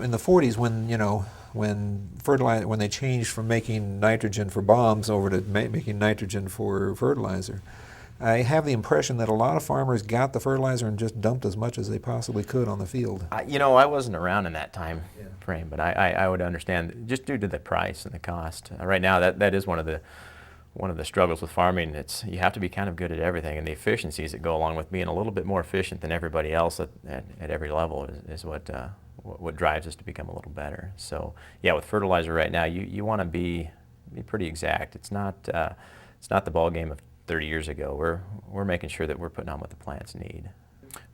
In the 40s, when when they changed from making nitrogen for bombs over to making nitrogen for fertilizer, I have the impression that a lot of farmers got the fertilizer and just dumped as much as they possibly could on the field. I wasn't around in that time Yeah. frame, but I would understand just due to the price and the cost. Right now, that is one of the struggles with farming. You have to be kind of good at everything, and the efficiencies that go along with being a little bit more efficient than everybody else at every level is what drives us to become a little better. So yeah, with fertilizer right now, you want to be pretty exact. It's not the ball game of 30 years ago. We're making sure that we're putting on what the plants need.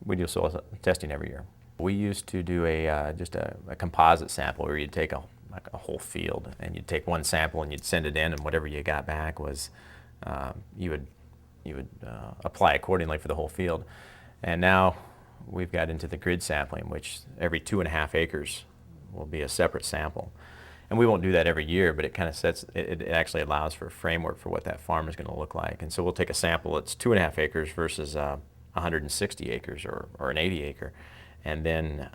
We do soil testing every year. We used to do just a composite sample where you'd take like a whole field, and you'd take one sample and you'd send it in, and whatever you got back was you would apply accordingly for the whole field. And now we've got into the grid sampling, which every 2.5 acres will be a separate sample. And we won't do that every year, but it kind of it actually allows for a framework for what that farm is going to look like. And so we'll take a sample that's 2.5 acres versus 160 acres or an 80 acre. And then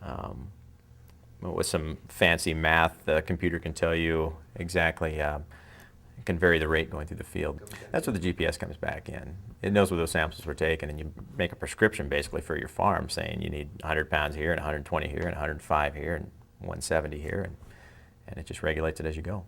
with some fancy math, the computer can tell you exactly, it can vary the rate going through the field. That's where the GPS comes back in. It knows where those samples were taken, and you make a prescription basically for your farm saying you need 100 pounds here and 120 here and 105 here and 170 here, and it just regulates it as you go.